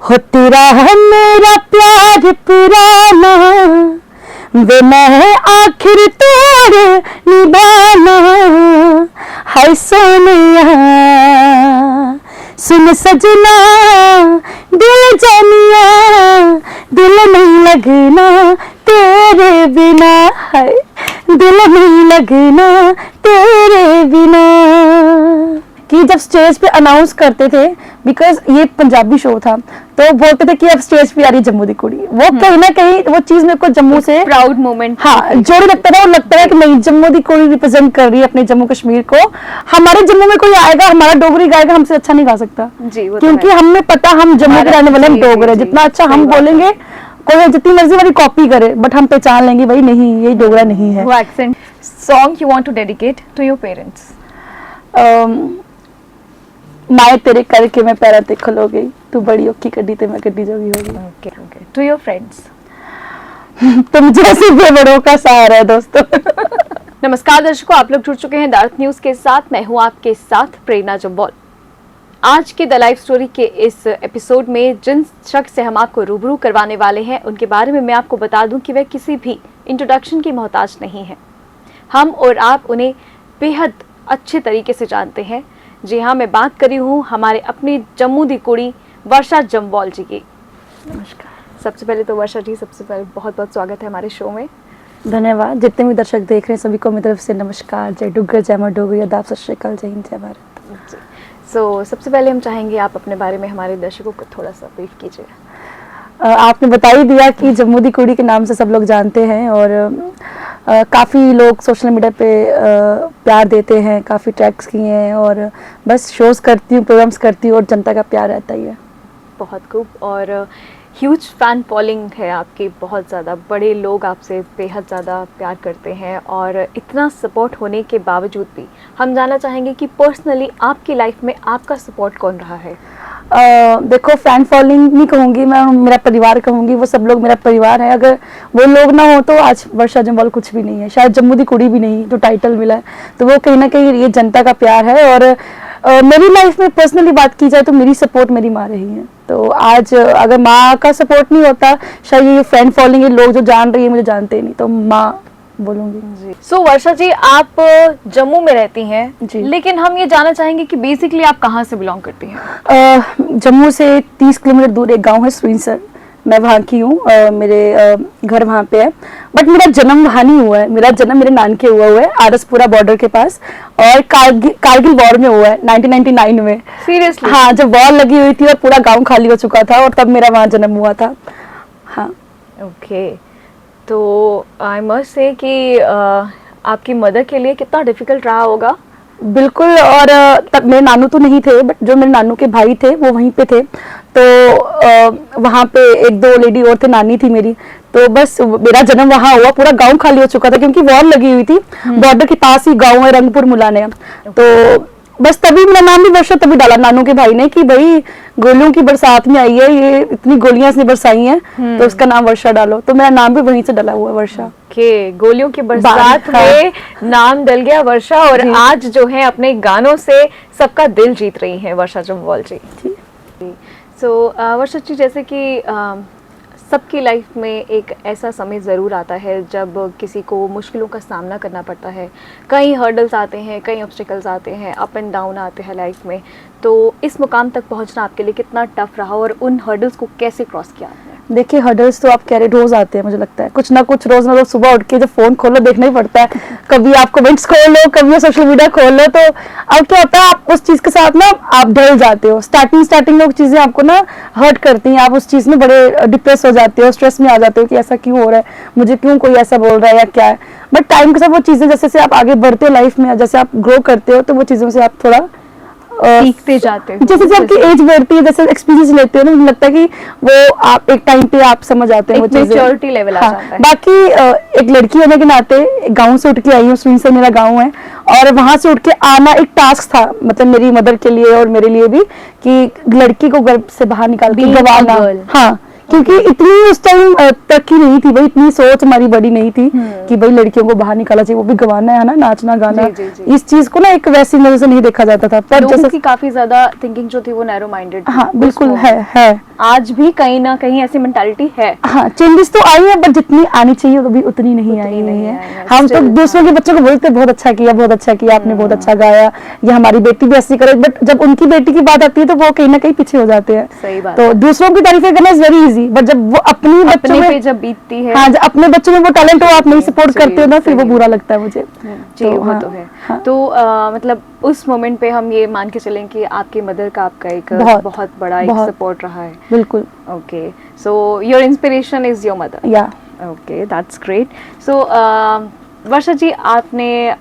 हो तेरा है मेरा प्यार पुराना, वे मैं आखिर तोड़ निभाना। हाय सोनिया सुन सजना, दिल जानिया, दिल नहीं लगना तेरे बिना, है दिल नहीं लगना तेरे बिना। कि जब स्टेज पे अनाउंस करते थे, बिकॉज ये पंजाबी शो था, तो बोलते थे कि अब स्टेज पे आ रही है जम्मू दी कुड़ी। वो कहीं ना कहीं वो चीज मेरे को जम्मू से प्राउड मोमेंट, हाँ जो लगता था, वो लगता है कि नहीं जम्मू दी कुड़ी रिप्रेजेंट कर रही है अपने जम्मू कश्मीर को। हमारे जम्मू में कोई आएगा हमारा डोगरी गाएगा, हमसे अच्छा नहीं गा सकता जी, वो क्योंकि हमें पता हम जम्मू के रहने वाले हम डोगरे। जितना अच्छा हम बोलेंगे, कोई जितनी मर्जी वाली कॉपी करे, बट हम पहचान लेंगे भाई नहीं ये डोगरा नहीं है। वो accent song you want to dedicate to your parents? माए तेरे करके मैं पैरा ते खलो गई, तू बड़ी औखी कड्डी ते मैं कड्डी जोगी हो गई। Okay okay. To your friends? तुम जैसे बड़ों का सहारा है दोस्तों। नमस्कार दर्शकों, आप लोग जुड़ चुके हैं दारत न्यूज के साथ। मैं हूं आपके साथ प्रेरणा जम्वाल। आज के द लाइफ स्टोरी के इस एपिसोड में जिन शख्स से हम आपको रूबरू करवाने वाले हैं, उनके बारे में मैं आपको बता दूं कि वह किसी भी इंट्रोडक्शन की मोहताज नहीं है। हम और आप उन्हें बेहद अच्छे तरीके से जानते हैं। जी हाँ, मैं बात करी हूँ हमारे अपनी जम्मू दी कुड़ी वर्षा जम्वाल जी की। नमस्कार। सबसे पहले तो वर्षा जी, सबसे पहले बहुत बहुत स्वागत है हमारे शो में। धन्यवाद। जितने भी दर्शक देख रहे हैं सभी को मेरी तरफ से नमस्कार, जय डुग्गर, जय मां डोगरी, आदाब, सत श्री अकाल, जय हिंद, जय भारत। सो सबसे पहले हम चाहेंगे आप अपने बारे में हमारे दर्शकों को थोड़ा सा ब्रीफ कीजिए। आपने बता ही दिया कि जम्मू दी कुड़ी के नाम से सब लोग जानते हैं, और काफ़ी लोग सोशल मीडिया पे प्यार देते हैं, काफ़ी टैग्स किए हैं, और बस शोज़ करती हूँ, प्रोग्राम्स करती हूँ, और जनता का प्यार रहता ही है। बहुत खूब। और ह्यूज फैन फॉलोइंग है आपकी, बहुत ज़्यादा बड़े लोग आपसे बेहद ज़्यादा प्यार करते हैं, और इतना सपोर्ट होने के बावजूद भी हम जानना चाहेंगे कि पर्सनली आपकी लाइफ में आपका सपोर्ट कौन रहा है? देखो, फैन फॉलोइंग नहीं कहूँगी मैं, मेरा परिवार कहूँगी। वो सब लोग मेरा परिवार है। अगर वो लोग ना हो तो आज वर्षा जम्वाल कुछ भी नहीं है, शायद जम्मू दी कुड़ी भी नहीं जो टाइटल मिला है। तो वो कहीं ना कहीं ये जनता का प्यार है। और मेरी लाइफ में पर्सनली बात की जाए तो मेरी सपोर्ट मेरी माँ रही है। तो आज अगर माँ का सपोर्ट नहीं होता, शायद ये फैन फॉलोइंग, ये लोग जो जान रही है मुझे जानते नहीं, तो माँ बोलूंगी जी। सो वर्षा जी, आप जम्मू में रहती हैं जी, लेकिन हम ये जानना चाहेंगे कि बेसिकली आप कहाँ से बिलोंग करती हैं? जम्मू से 30 किलोमीटर दूर एक गांव है सुइंसर, मैं वहाँ की हूँ। मेरे घर वहाँ पे है, बट मेरा जन्म वहाँ नहीं हुआ है। मेरा जन्म मेरे नानके हुआ है आरसपुरा बॉर्डर के पास, और कारगिल वॉर में हुआ है 1999 में। सीरियसली? हाँ, जब वॉर लगी हुई थी और पूरा गाँव खाली हो चुका था, और तब मेरा वहाँ जन्म हुआ था। हाँ, ओके। तो आई मस्ट से कि आपकी मदर के लिए कितना डिफिकल्ट रहा होगा? बिल्कुल। और तब मेरे नानू तो नहीं थे, बट जो मेरे नानू के भाई थे वो वहीं पे थे। तो वहाँ पे एक दो लेडी और थे, नानी थी मेरी। तो बस मेरा जन्म वहाँ हुआ, पूरा गांव खाली हो चुका था क्योंकि वॉर लगी हुई थी। बॉर्डर के पास ही गांव है रंगपुर मुलाने। तो बस तभी मेरा नाम भी वर्षा तभी डाला नानू के भाई ने कि भाई गोलियों की बरसात में आई है, ये इतनी गोलियां इसने बरसाई हैं, तो उसका नाम वर्षा डालो। तो मेरा नाम भी वहीं से डला हुआ है, वर्षा। के गोलियों की बरसात में नाम डल गया वर्षा, और आज जो है अपने गानों से सबका दिल जीत रही है वर्षा जम्वाल जी। सो वर्षा जी, जैसे कि सबकी लाइफ में एक ऐसा समय ज़रूर आता है जब किसी को मुश्किलों का सामना करना पड़ता है। कई हर्डल्स आते हैं, कई ऑब्स्टिकल्स आते हैं, अप एंड डाउन आते हैं लाइफ में। तो इस मुकाम तक पहुंचना आपके लिए कितना टफ रहा, और उन हर्डल्स को कैसे क्रॉस किया आपने? देखिए, हर्डल्स तो आप कह रहे रोज आते हैं, मुझे लगता है कुछ ना कुछ रोज ना रोज सुबह उठ के जब फोन खोलो देखना ही पड़ता है। कभी आप कमेंट्स खोल लो, कभी सोशल मीडिया खोल लो, तो अब क्या होता है आप उस चीज के साथ ना आप ढल जाते हो। स्टार्टिंग में चीजें आपको ना हर्ट करती हैं, आप उस चीज में बड़े डिप्रेस हो जाते हो, स्ट्रेस में आ जाते हो कि ऐसा क्यों हो रहा है, मुझे क्यों कोई ऐसा बोल रहा है या क्या है। बट टाइम के साथ वो चीजें जैसे आप आगे बढ़ते हो लाइफ में, जैसे आप ग्रो करते हो, तो वो चीजों से आप थोड़ा सीखते जाते हो। जैसे जब आपकी एज बढ़ती है, जैसे एक्सपीरियंस लेते हो ना, मुझे लगता है कि वो आप एक टाइम पे आप समझ आते हैं वो चीजें, मैच्योरिटी लेवल आ जाता है। बाकी एक लड़की होने के नाते गांव से उठ के आई हूँ, सुइंसर मेरा गांव है, और वहां से उठ के आना एक टास्क था, मतलब मेरी मदर के लिए और मेरे लिए भी, कि लड़की को घर से बाहर निकाल के गवाना, हाँ, क्योंकि इतनी उस टाइम तरक्की नहीं थी भाई, इतनी सोच हमारी बड़ी नहीं थी कि भाई लड़कियों को बाहर निकाला चाहिए, वो भी गवाना है ना, नाचना गाना। जी, जी। इस चीज को ना एक वैसी नजर से नहीं देखा जाता था। पर लोगों जैसे की काफी ज्यादा थिंकिंग जो थी वो नैरो माइंडेड हाँ बिल्कुल है। आज भी कहीं ना कहीं ऐसी मेंटालिटी है। हाँ चेंजेस तो आई है, बट जितनी आनी चाहिए वो भी उतनी नहीं आई है। हम तो दूसरों के बच्चों को बोलते बहुत अच्छा किया, बहुत अच्छा किया आपने, बहुत अच्छा गाया, ये हमारी बेटी भी ऐसी करे, बट जब उनकी बेटी की बात आती है तो वो कहीं ना कहीं पीछे हो जाते हैं। सही बात तो दूसरों की तारीफें करना इज वेरी इजी, बट जब वो अपनी बच्चों पे में जब बीतती है, हाँ, जब अपने बच्चों में वो टैलेंट हो आप नहीं सपोर्ट करते हो ना, फिर वो बुरा लगता है मुझे। जी वो तो है। तो मतलब उस मोमेंट पे हम ये मान के चलें कि आपकी मदर का आपका एक बहुत बड़ा एक सपोर्ट रहा है। बिल्कुल। Okay, so your inspiration is your mother. या ओके, दैट्स ग्रेट। सो वर्षा जी, आपने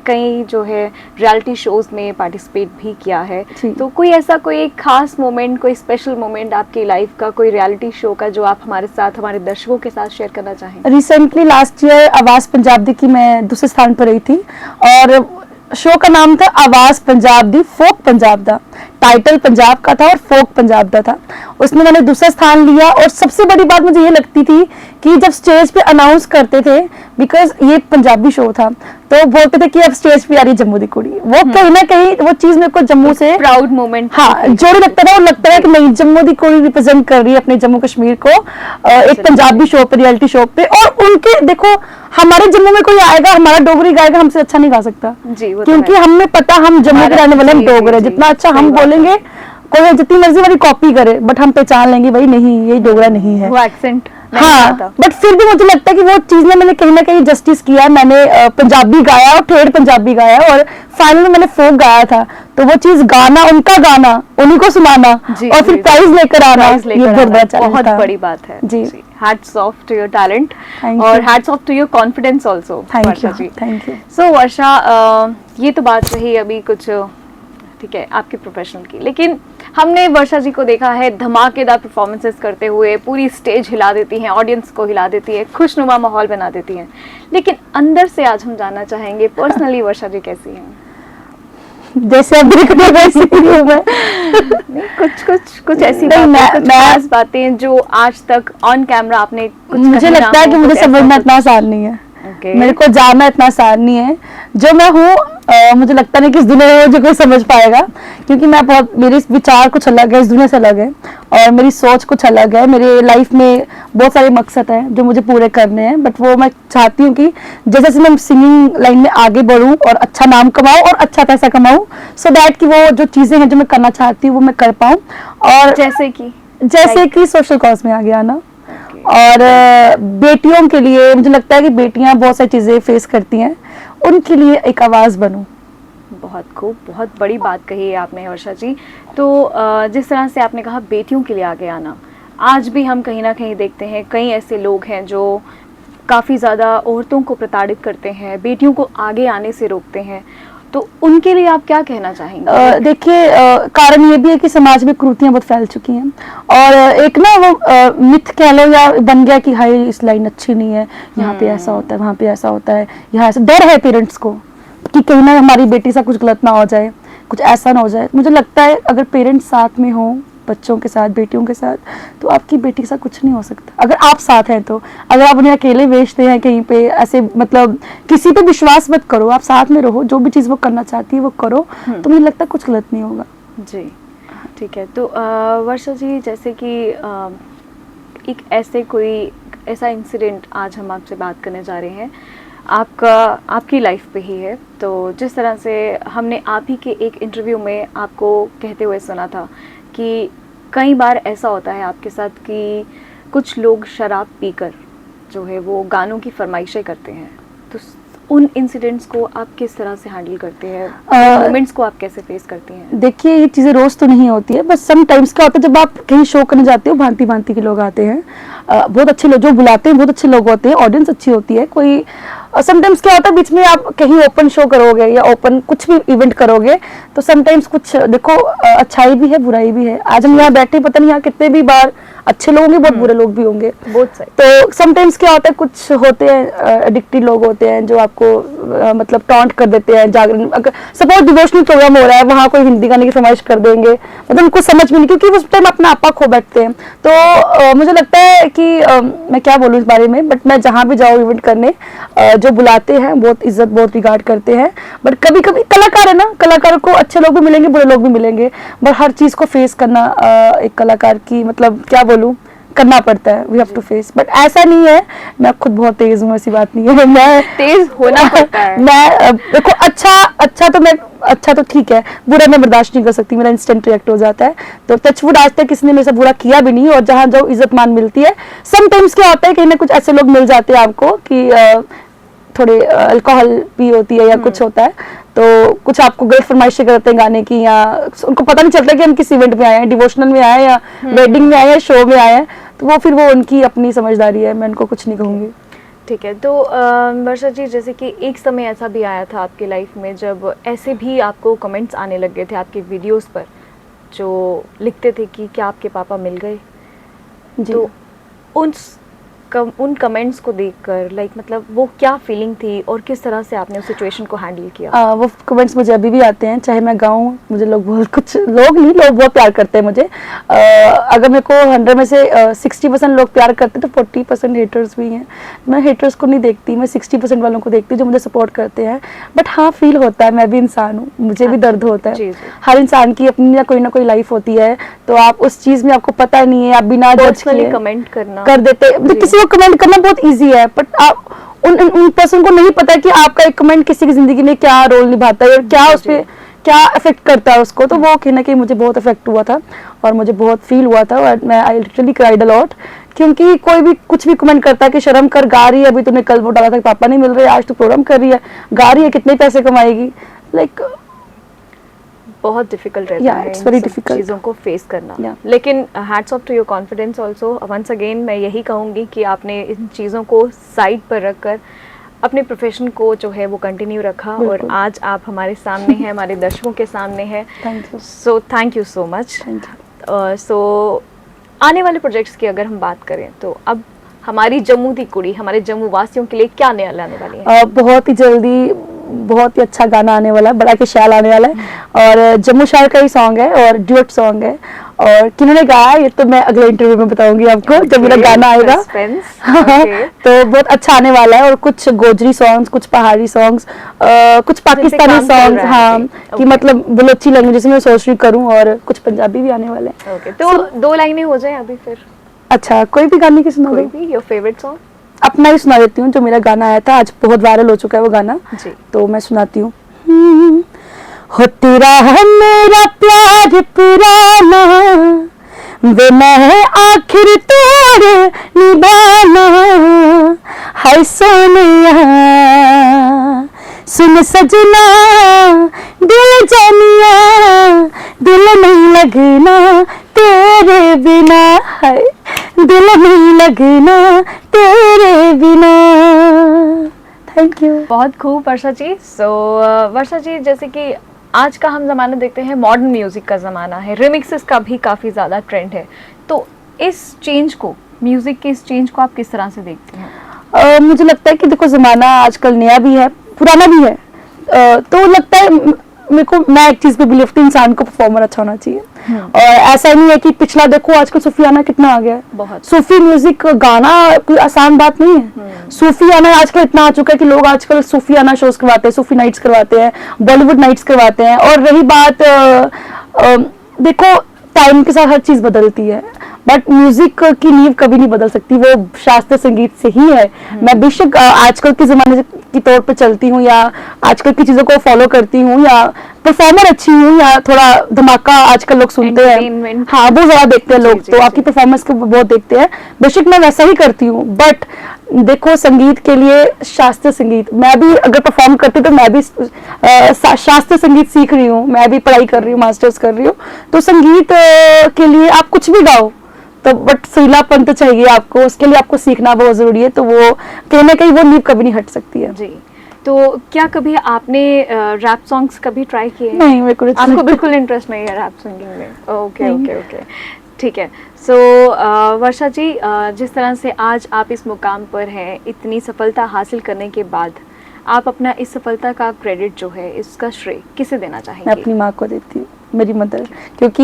कई जो है रियलिटी शोज में पार्टिसिपेट भी किया है, तो कोई ऐसा कोई एक खास मोमेंट, कोई स्पेशल मोमेंट आपकी लाइफ का, कोई रियलिटी शो का जो आप हमारे साथ, हमारे दर्शकों के साथ शेयर करना चाहें? रिसेंटली लास्ट ईयर आवाज पंजाब दी की मैं दूसरे स्थान पर रही थी, और शो का नाम था आवाज पंजाब दी फोक पंजाब दा। टाइटल पंजाब का था और फोक पंजाब दा था। उसमें मैंने दूसरा स्थान लिया, और सबसे बड़ी बात मुझे ये लगती थी कि जब स्टेज पे अनाउंस करते थे, बिकॉज ये पंजाबी शो था, तो बोलते थे कि अब स्टेज पे आ रही जम्मू दी कुड़ी, वो कहीं ना कहीं वो चीज मेरे को जम्मू से प्राउड मोमेंट हाँ जोड़ी लगता था, और लगता है कि नहीं जम्मू दी कुड़ी रिप्रेजेंट कर रही है अपने जम्मू कश्मीर को एक पंजाबी शो पे, रियलिटी शो पे। और उनके देखो, हमारे जम्मू में कोई आएगा हमारा डोगरी गाएगा, हमसे अच्छा नहीं गा सकता जी, क्योंकि हमें पता हम जम्मू के रहने वाले हम डोगरे, जितना अच्छा हम बोलेंगे कोई जितनी मर्जी वाली कॉपी करे, बट हम पहचान लेंगे भाई नहीं ये डोगरा नहीं है, वो एक्सेंट हाँ। बट फिर भी मुझे लगता है कि वो चीज ने मैंने कहीं ना कहीं जस्टिस किया। मैंने पंजाबी गाया और ठेठ पंजाबी गाया, और फाइनली मैंने फोक गाया था, तो वो चीज गाना, उनका गाना उन्हीं को सुनाना और फिर प्राइज लेकर आना, ये बहुत बड़ी बात है जी। Hats off to your talent और hats off to your confidence also Varsha ji. Thank you. So Varsha, ये तो बात रही अभी कुछ ठीक है आपके प्रोफेशनल की, लेकिन हमने वर्षा जी को देखा है धमाकेदार परफॉर्मेंसेस करते हुए पूरी स्टेज हिला देती हैं, ऑडियंस को हिला देती है, खुशनुमा माहौल बना देती हैं, लेकिन अंदर से आज हम जानना चाहेंगे पर्सनली वर्षा जी कैसी हैं? जैसे अब वैसे ही हूं मैं। कुछ ऐसी खास बातें जो आज तक ऑन कैमरा आपने कुछ, मुझे लगता है कि मुझे समझना इतना आसान नहीं है, मेरे को जानना इतना आसान नहीं है। जो मैं हूँ मुझे लगता नहीं कि इस दुनिया में मुझे कोई समझ पाएगा, क्योंकि मैं बहुत, मेरे विचार कुछ अलग है, इस दुनिया से अलग है, और मेरी सोच कुछ अलग है। मेरे लाइफ में बहुत सारे मकसद हैं जो मुझे पूरे करने हैं, बट वो मैं चाहती हूँ कि जैसे जैसे मैं सिंगिंग लाइन में आगे बढ़ूँ और अच्छा नाम कमाऊँ और अच्छा पैसा कमाऊँ, सो दैट कि वो जो चीज़ें हैं जो मैं करना चाहती हूँ वो मैं कर पाऊँ। और जैसे कि सोशल कॉज में आगे आना, और बेटियों के लिए मुझे लगता है कि बेटियां बहुत सारी चीजें फेस करती हैं, उनके लिए एक आवाज बनूं। बहुत खूब, बहुत बड़ी बात कही है आपने वर्षा जी। तो जिस तरह से आपने कहा बेटियों के लिए आगे आना, आज भी हम कहीं ना कहीं देखते हैं कई ऐसे लोग हैं जो काफ़ी ज़्यादा औरतों को प्रताड़ित करते हैं, बेटियों को आगे आने से रोकते हैं, तो उनके लिए आप क्या कहना चाहेंगे? देखिए, कारण ये भी है कि समाज में क्रूरतियां बहुत फैल चुकी हैं, और एक ना वो मिथ कह लो या बन गया कि हाय इस लाइन अच्छी नहीं है, यहाँ पे ऐसा होता है, वहाँ पे ऐसा होता है, यहाँ ऐसा डर है पेरेंट्स को कि कहीं ना हमारी बेटी से कुछ गलत ना हो जाए, कुछ ऐसा ना हो जाए। मुझे लगता है अगर पेरेंट्स साथ में हो बच्चों के साथ, बेटियों के साथ, तो आपकी बेटी के साथ कुछ नहीं हो सकता अगर आप साथ हैं तो। अगर आप उन्हें अकेले भेजते हैं कहीं पे, ऐसे मतलब किसी पे विश्वास मत करो, आप साथ में रहो, जो भी चीज़ वो करना चाहती है वो करो, तो मुझे लगता है कुछ गलत नहीं होगा जी। ठीक है, तो वर्षा जी, जैसे कि एक ऐसा इंसिडेंट आज हम आपसे बात करने जा रहे हैं, आपकी लाइफ पे ही है। तो जिस तरह से हमने आप ही के एक इंटरव्यू में आपको कहते हुए सुना था कि कई बार ऐसा होता है आपके साथ कि कुछ लोग शराब पीकर जो है वो गानों की फरमाइशें करते हैं, तो उन इंसिडेंट्स को आप किस तरह से हैंडल करते हैं, मोमेंट्स को आप कैसे फेस करती हैं? देखिए, ये चीज़ें रोज़ तो नहीं होती है, बस सम टाइम्स क्या होता है जब आप कहीं शो करने जाते हो, भांति भांति के लोग आते हैं, बहुत अच्छे लोग जो बुलाते हैं बहुत अच्छे लोग होते हैं, ऑडियंस अच्छी होती है। कोई समटाइम्स क्या होता है बीच में आप कहीं ओपन शो करोगे या ओपन कुछ भी इवेंट करोगे, तो समटाइम्स कुछ देखो अच्छाई भी है बुराई भी है। आज हम यहाँ बैठे, पता नहीं यहाँ कितने भी बार अच्छे लोग होंगे, बहुत बुरे लोग भी होंगे। Both side. तो समटाइम्स क्या होता है, कुछ होते हैं एडिक्टेड लोग होते हैं जो आपको मतलब टॉन्ट कर देते हैं जागरण। अगर सपोज डिवोशनल प्रोग्राम हो रहा है, वहाँ कोई हिंदी गाने की फरमाइश कर देंगे, मतलब उनको समझ में नहीं, क्योंकि उस टाइम अपना आपा खो बैठते हैं। तो मुझे लगता है कि मैं क्या बोलूँ इस बारे में, बट मैं जहाँ भी जाऊँ इवेंट करने, जो बुलाते हैं बहुत इज्जत बहुत रिगार्ड करते हैं। बट कभी कभी कलाकार है ना, कलाकार को अच्छे लोग भी मिलेंगे, बुरे लोग भी मिलेंगे, बट हर चीज़ को फेस करना एक कलाकार की, मतलब क्या बोलूँ, करना पड़ता है। We have to face. But ऐसा नहीं है, मैं खुद बहुत तेज हूँ, ऐसी बात नहीं है। मैं तेज होना पड़ता है। मैं देखो, अच्छा तो ठीक है, बुरा मैं बर्दाश्त नहीं कर सकती, मेरा इंस्टेंट रिएक्ट हो जाता है। तो टचवुड आज तक किसी ने मेरे से बुरा किया भी नहीं, और जहाँ जो इज्जत मान मिलती है। समटाइम्स क्या होता है, कहीं ना कुछ ऐसे लोग मिल जाते हैं आपको कि थोड़े अल्कोहल भी होती है या कुछ होता है, तो कुछ आपको गलत फरमाइशें करते हैं गाने की, या उनको पता नहीं चलता कि हम किस इवेंट में आए हैं, डिवोशनल में आए हैं या वेडिंग में आए हैं, शो में आए हैं। तो वो फिर वो उनकी अपनी समझदारी है, मैं उनको कुछ नहीं कहूँगी। ठीक है। तो वर्षा जी, जैसे कि एक समय ऐसा भी आया था आपकी लाइफ में जब ऐसे भी आपको कमेंट्स आने लग गए थे आपके वीडियोस पर, जो लिखते थे कि क्या आपके पापा मिल गए? जी। तो उन कमेंट्स को देखकर मतलब वो क्या फीलिंग थी और किस तरह से आपने उस सिचुएशन को हैंडल किया? वो कमेंट्स मुझे अभी भी आते हैं, चाहे मैं गाऊँ, मुझे लोग बहुत, कुछ लोग नहीं, लोग बहुत प्यार करते हैं मुझे। अगर मेरे को 100 में से 60% लोग प्यार करते हैं तो 40% हेटर्स भी हैं। मैं हेटर्स को नहीं देखती, मैं 60% वालों को देखती हूँ जो मुझे सपोर्ट करते हैं। बट हाँ, फील होता है, मैं भी इंसान हूँ, मुझे भी दर्द होता है। हर इंसान की अपनी ना कोई लाइफ होती है, तो आप उस चीज़ में आपको पता नहीं है, आप बिना जज किए कमेंट करना कर देते। को कमेंट करना बहुत इजी है, बट आप उन पर्सन को नहीं पता कि आपका एक कमेंट किसी की जिंदगी में क्या रोल निभाता है और क्या उस पे क्या इफेक्ट करता है उसको। तो वो कहीं ना कहीं मुझे बहुत इफेक्ट हुआ था और मुझे बहुत फील हुआ था, और मैं I literally cried a lot, क्योंकि कोई भी कुछ भी कमेंट करता है कि शर्म कर, गा रही है, अभी तूने कल वो डाला था पापा नहीं मिल रहे, आज तू प्रोग्राम कर रही है, गा रही है, कितने पैसे कमाएगी। लाइक बहुत डिफिकल्ट रहता है it's very difficult. चीज़ों को फेस करना। लेकिन hats off to your confidence also. Once again मैं यही कहूँगी कि आपने इन चीज़ों को साइड पर रखकर अपने प्रोफेशन को जो है वो कंटिन्यू रखा, और आज आप हमारे सामने हैं, हमारे दर्शकों के सामने हैं। So thank you so much. So आने वाले प्रोजेक्ट्स की अगर हम बात करें तो अब हमारी जम्मू दी कुड़ी, हमारे जम्मू वासियों के लिए क्या नया लाने वाली है? बहुत ही जल्दी बहुत ही अच्छा गाना आने वाला है, बड़ा के शाल आने वाला है, और जम्मू शहर का ही सॉन्ग है और ड्यूट सॉन्ग है। और किन्होंने गाया ये तो मैं अगले इंटरव्यू में बताऊंगी आपको, जब मेरा गाना आएगा। तो बहुत अच्छा आने वाला है, और कुछ गोजरी सॉन्ग्स, कुछ पहाड़ी सॉन्ग्स, कुछ पाकिस्तानी सॉन्ग्स, हाँ, कि मतलब बलोची लैंग्वेज जिसमें मैं सोच रही करूँ, और कुछ पंजाबी भी आने वाले हैं। तो 2 लाइनें हो जाए अभी फिर। अच्छा, कोई भी गाने की सुना दो। कोई भी योर फेवरेट सॉन्ग? अपना ही सुना देती हूँ, जो मेरा गाना आया था, आज बहुत वायरल हो चुका है वो गाना जी। तो मैं सुनाती हूँ। हो तेरा है मेरा प्यार पुराना, वे मैं आखिर तोड़ निभाना, हाय सोनिया सुन सजना दिल जानिया, दिल नहीं लगना तेरे बिना, हाय दिल नहीं लगना तेरे बिना। Thank you. बहुत खूब वर्षा जी। सो वर्षा जी, जैसे कि आज का हम ज़माना देखते हैं, मॉडर्न म्यूज़िक का ज़माना है, रिमिक्सेस का भी काफ़ी ज़्यादा ट्रेंड है, तो इस चेंज को, म्यूज़िक के इस चेंज को आप किस तरह से देखते हैं? मुझे लगता है कि देखो, ज़माना आजकल नया भी है, पुराना भी है, तो लगता है मेरे को, मैं एक चीज पे बिलीव करती हूँ, इंसान को परफॉर्मर अच्छा होना चाहिए। और ऐसा नहीं है कि पिछला देखो, आजकल सूफियाना कितना आ गया है, बहुत सूफी म्यूजिक गाना कोई आसान बात नहीं है। सूफियाना आजकल इतना आ चुका है कि लोग आजकल सूफियाना शोज करवाते हैं, सूफी नाइट्स करवाते हैं, बॉलीवुड नाइट्स करवाते हैं। और रही बात देखो, टाइम के साथ हर चीज बदलती है, बट म्यूजिक की नींव कभी नहीं बदल सकती, वो शास्त्रीय संगीत से ही है। मैं बेशक आजकल के जमाने की तौर पे चलती हूँ, या आजकल की चीजों को फॉलो करती हूँ, या परफॉर्मर अच्छी हूँ, या थोड़ा धमाका आजकल लोग सुनते हैं, हाँ वो ज्यादा देखते हैं लोग, तो आपकी परफॉर्मेंस को बहुत देखते हैं। बेशक मैं वैसा ही करती हूँ, बट देखो, संगीत के लिए शास्त्रीय संगीत, मैं भी अगर परफॉर्म करती तो मैं भी शास्त्रीय संगीत सीख रही हूँ, मैं भी पढ़ाई कर रही हूँ, मास्टर्स कर रही हूँ। तो संगीत के लिए आप कुछ भी गाओ, तो बट सुरीलापन तो चाहिए आपको, उसके लिए आपको सीखना बहुत जरूरी है। तो वो कहीं ना कहीं वो नींव कभी नहीं हट सकती है जी। तो क्या कभी आपने रैप सॉन्ग्स कभी ट्राई किए? नहीं, मेरे को आपको बिल्कुल इंटरेस्ट नहीं है रैप सिंगिंग में? Okay okay okay. ठीक है। सो वर्षा जी, जिस तरह से आज आप इस मुकाम पर हैं, इतनी सफलता हासिल करने के बाद आप अपना इस सफलता का क्रेडिट जो है, इसका श्रेय किसे देना मैं चाहेंगे? अपनी माँ को देती हूँ, मेरी मदर, क्योंकि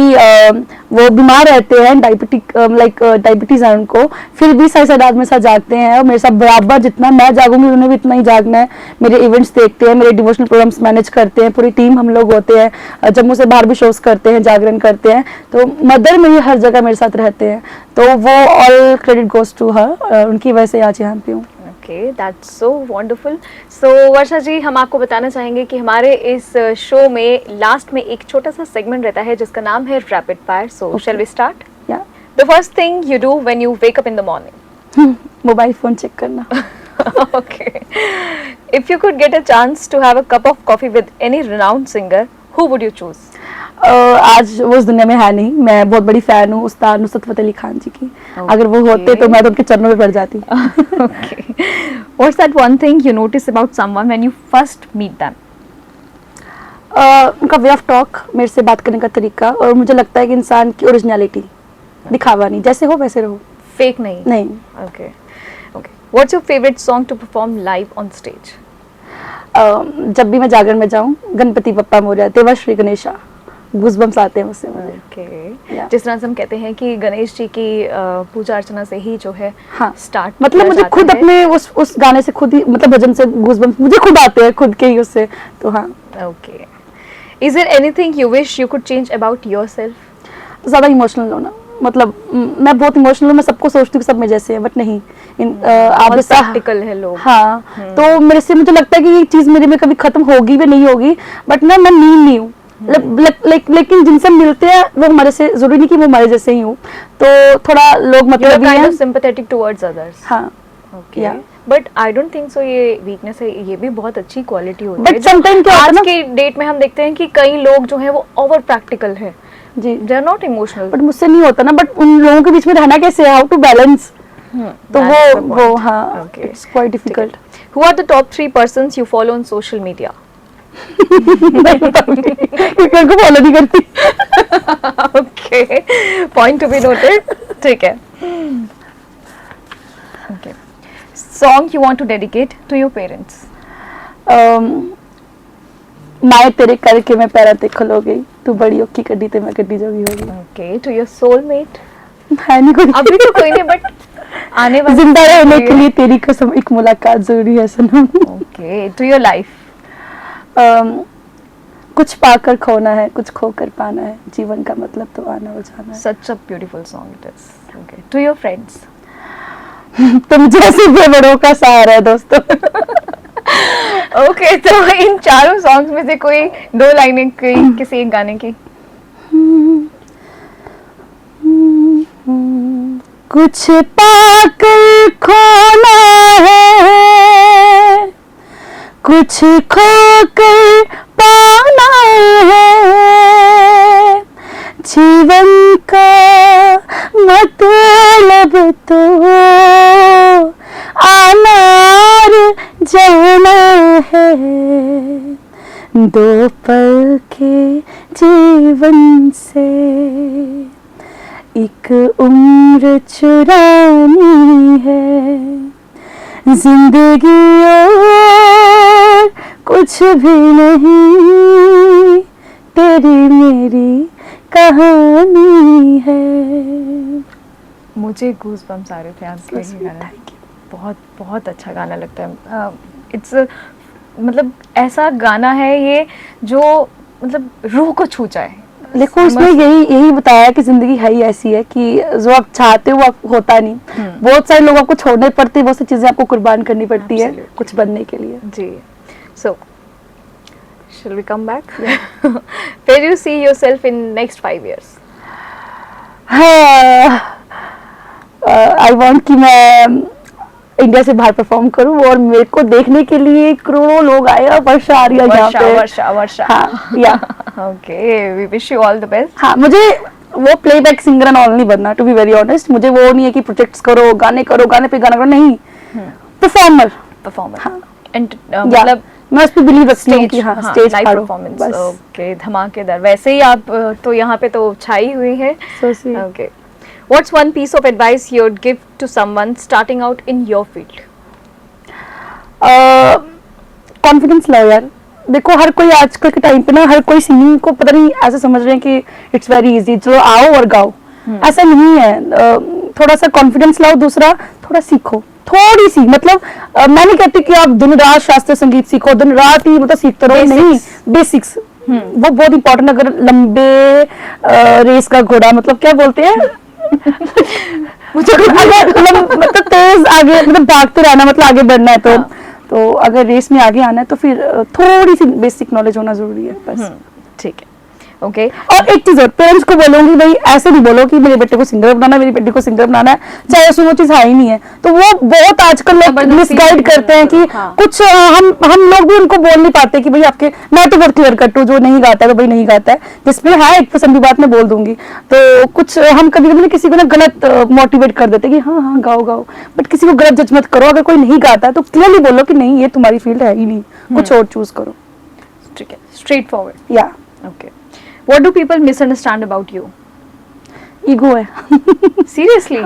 वो बीमार रहते हैं, डायबिटीज है उनको, फिर भी सही साथ मेरे साथ जागते हैं और मेरे साथ बराबर जितना मैं जागूंगी उन्हें भी इतना ही जागना है। मेरे इवेंट्स देखते हैं, मेरे डिवोशनल प्रोग्राम्स मैनेज करते हैं, पूरी टीम हम लोग होते हैं, जम्मू से बाहर भी शोज करते हैं, जागरण करते हैं, तो मदर मेरी हर जगह मेरे साथ रहते हैं, तो वो all credit goes to her, उनकी वजह से आज यहाँ पे हूँ। Okay, that's so wonderful. So Varsha ji, हम आपको बताना चाहेंगे कि हमारे इस शो में लास्ट में एक छोटा सा सेगमेंट रहता है जिसका नाम है rapid fire. So shall we start? Yeah the first thing you do when you wake up in the morning? Mobile phone check करना। Okay. If you could get a chance to have a cup of coffee with any renowned singer, who would you choose? आज वो इस दुनिया में है नहीं, मैं बहुत बड़ी फैन हूँ उस्ताद नुसरत फतेह अली खान जी की। अगर वो होते तो मैं तो उनके चरणों में पड़ जाती। Okay. What's that one thing you notice about someone when you first meet them? उनका वे ऑफ टॉक, मेरे से बात करने का तरीका, और मुझे लगता है कि इंसान की ओरिजिनलिटी, दिखावा नहीं, जैसे हो वैसे रहो, Fake नहीं? नहीं। Okay. Okay. What's your favorite song to perform live on stage? जब भी मैं जागरण में जाऊँ, गणपति बप्पा मोरया, देवा श्री गणेशा, गूज़बम्स आते हैं उससे मुझे। Okay. Yeah. जिस तरह से हम कहते हैं कि गणेश जी की पूजा अर्चना से ही जो है हाँ, स्टार्ट, मतलब मुझे खुद अपने उस गाने से खुद ही, मतलब भजन से गूज़बम्स मुझे खुद आते हैं खुद के ही उससे, तो हाँ। Okay. Is there anything you wish you could change about yourself? ज़्यादा इमोशनल होना, मतलब मैं बहुत इमोशनल हूँ, मैं सबको सोचती हूँ कि सब मेरे जैसे हैं, बट नहीं, आप बहुत जैसा, प्रैक्टिकल है लोग। हाँ, तो मेरे से मुझे लगता है कि ये चीज़ मेरे में कभी खत्म होगी भी नहीं होगी, बट ना मैं मीन नहीं हूँ, लेकिन जिनसे मिलते हैं वो हमारे से, जरूरी नहीं कि वो हमारे जैसे ही हूँ, तो थोड़ा लोग मतलब kind of sympathetic towards others. हाँ, Okay. Yeah. But I don't think so ये वीकनेस है, ये भी बहुत अच्छी क्वालिटी होती But है। sometimes क्या होता है आज ना, के डेट में हम देखते हैं कि कई लोग जो हैं वो ओवर प्रैक्टिकल है, जी, they are not emotional. But मुझसे नहीं होता ना, बट उन लोगों के बीच में रहना कैसे, हाउ टू बैलेंस, तो वो हाँ, it's quite difficult. Who are the top 3 persons you follow on social media? क्योंकि उनको फॉलो नहीं करती। Okay, point to be noted. ठीक है। Okay. Song you want to dedicate to your parents? माए तेरे करके मैं पैरा ते खलो गई, तू बड़ी औखी कड्डी ते मैं कड्डी जोगी हो गई। Okay, to your soulmate? है नहीं कोई, अभी तो कोई नहीं, बट आने वाले जिंदा रहने के लिए तेरी कसम एक मुलाकात जरूरी है सनम। Okay, to your life? कुछ पाकर खोना है, कुछ खोकर पाना है, जीवन का मतलब तो आना और जाना है। Such a beautiful song it is. Okay, to your friends? तुम जैसे बड़ों का सहारा है दोस्तों। Okay, तो इन चारों सॉन्ग्स में से कोई 2 लाइनें किसी एक गाने की? कुछ पाकर खोना है, कुछ खोकर पाना है, जीवन का मतलब तो आना और जाना है, 2 पल के जीवन से एक उम्र चुरानी है, जिंदगी और कुछ भी नहीं, तेरी मेरी कहानी है। मुझे गूज़बम्स आ रहे थे आपके ये गाना। बहुत बहुत अच्छा गाना लगता है। इट्स मतलब ऐसा गाना है ये जो मतलब रूह को छू जाए। देखो इसमें यही बताया कि जिंदगी है ही ऐसी है कि जो आप चाहते हो वो होता नहीं, बहुत सारे लोग आपको छोड़ने पड़ते हैं, बहुत सी चीजें आपको कुर्बान करनी पड़ती है कुछ बनने के लिए। जी, सो shall we come back? Where do you see yourself in next 5 years? I want कि मैं इंडिया से बाहर परफॉर्म करूं और मेरे को देखने के लिए करोड़ों लोग आए और वर्षा आ रही है यहाँ पे। वर्षा। हाँ, yeah okay, we wish you all the best. हाँ, मुझे वो प्लेबैक सिंगर एंड ऑल नहीं बनना, टू बी वेरी ऑनेस्ट। मुझे वो नहीं है कि प्रोजेक्ट्स करो, गाने पे गाना करो, नहीं, परफॉर्मर। हाँ, एंड मतलब मैं उस पे बिलीव रखती हूँ कि हाँ, स्टेज लाइव परफॉर्मेंस। ओके, धमाकेदार। वैसे ही आप तो यहाँ पे तो छाई हुई है। So sweet. Okay, What's one piece of advice you'd give to someone starting out in your field? Confidence लाओ यार। देखो हर कोई आजकल के टाइम पे ना, हर कोई सिंगिंग को पता नहीं ऐसे समझ रहे हैं कि इट्स वेरी इजी, चलो आओ और गाओ। ऐसा नहीं है। थोड़ा सा कॉन्फिडेंस लाओ, दूसरा थोड़ा सीखो, थोड़ी सी, मतलब मैं नहीं कहती कि आप दिन रात शास्त्रीय संगीत सीखो, दिन रात ही मतलब सीखते रहो, नहीं, बेसिक्स वो बहुत इंपॉर्टेंट। अगर लंबे रेस का घोड़ा, मतलब क्या बोलते हैं मुझे अगर मतलब तेज आगे, मतलब भागते रहना, मतलब आगे बढ़ना है तो अगर रेस में आगे आना है तो फिर थोड़ी सी बेसिक नॉलेज होना जरूरी है बस। ठीक है, ओके। और एक चीज और, पेरेंट्स को बोलूंगी भाई ऐसे नहीं बोलो कि मेरे बेटे को सिंगर बनाना है, मेरी बेटी को सिंगर बनाना है, चाहे उसमें वो चीज है ही नहीं है। तो वो बहुत आजकल लोग मिसगाइड करते हैं कि कुछ हम लोग भी उनको बोल नहीं पाते कि भाई आपके, मैं तो बहुत क्लियर कट हूँ, जो नहीं गाता है तो भाई नहीं गाता है, जिसमें है 1% भी बात मैं बोल दूंगी। तो कुछ हम कभी कभी किसी को ना गलत मोटिवेट कर देते कि हाँ हाँ गाओ गाओ, बट किसी को गलत जज मत करो। अगर कोई नहीं गाता है तो क्लियरली बोलो कि नहीं ये तुम्हारी फील्ड है ही नहीं, कुछ और चूज करो। ठीक है, स्ट्रेट फॉरवर्ड। या okay. What do people misunderstand about you? Ego है। Seriously?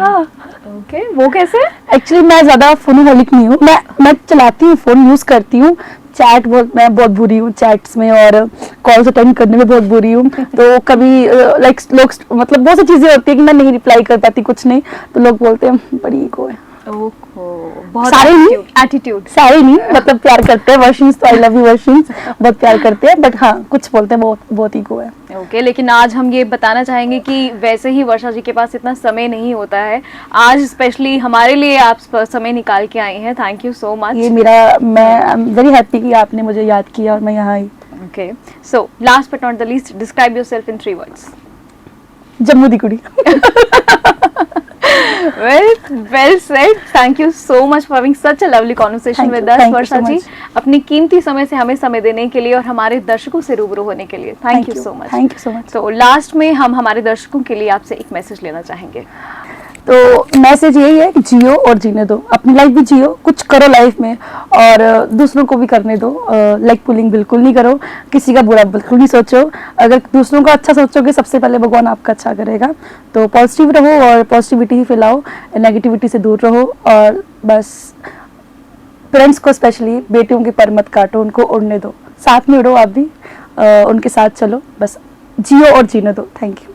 Okay, वो कैसे? एक्चुअली मैं ज्यादा फोनोहोलिक नहीं हूँ, मैं चलाती हूँ फोन, यूज करती हूँ, चैट मैं बहुत बुरी हूँ चैट्स में, और कॉल्स अटेंड करने में बहुत बुरी हूँ। तो कभी लाइक लोग, मतलब बहुत सी चीजें होती है कि मैं नहीं रिप्लाई कर पाती, कुछ नहीं, तो लोग बोलते हैं बड़ी ईगो है। बहुत सारे नहीं, एटीट्यूड सारे नहीं, मतलब प्यार करते हैं, वर्षिंस तो आई लव यू वर्षिंस, बहुत प्यार करते हैं, बट हाँ कुछ बोलते हैं बहुत ईगो है। ओके, लेकिन आज हम ये बताना चाहेंगे कि वैसे ही वर्षा जी के पास इतना समय नहीं होता है। आज स्पेशली हमारे लिए आप समय निकाल के आई हैं, थैंक यू सो मच। ये मेरा, मैं आई एम वेरी हैप्पी कि आपने मुझे याद किया और मैं यहाँ आई। Okay, so last but not the least, describe yourself in 3 words। Jammu दी कुड़ी। well said, thank you so much for having such a lovely conversation with us वर्षा जी, अपनी कीमती समय से हमें समय देने के लिए और हमारे दर्शकों से रूबरू होने के लिए thank you so much. Thank you so much. तो लास्ट में हम हमारे दर्शकों के लिए आपसे एक मैसेज लेना चाहेंगे। तो मैसेज यही है कि जियो और जीने दो, अपनी लाइफ भी जियो, कुछ करो लाइफ में और दूसरों को भी करने दो। लाइक पुलिंग बिल्कुल नहीं करो, किसी का बुरा बिल्कुल नहीं सोचो। अगर दूसरों का अच्छा सोचोगे सबसे पहले भगवान आपका अच्छा करेगा। तो पॉजिटिव रहो और पॉजिटिविटी ही फैलाओ, नेगेटिविटी से दूर रहो। और बस पेरेंट्स को स्पेशली बेटियों के पर मत काटो, उनको उड़ने दो, साथ में उड़ो आप भी, उनके साथ चलो, बस जियो और जीने दो। Thank you.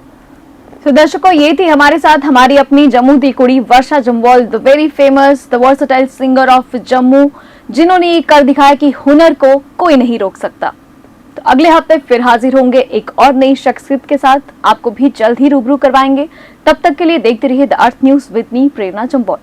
तो दर्शकों, ये थी हमारे साथ हमारी अपनी जम्मू दी कुड़ी Varsha Jamwal, the very famous, the versatile singer of Jammu, जिन्होंने ये कर दिखाया कि हुनर को कोई नहीं रोक सकता। तो अगले हफ्ते फिर हाजिर होंगे एक और नई शख्सियत के साथ, आपको भी जल्द ही रूबरू करवाएंगे। तब तक के लिए देखते रहिए the earth news with me Prerna Jamwal.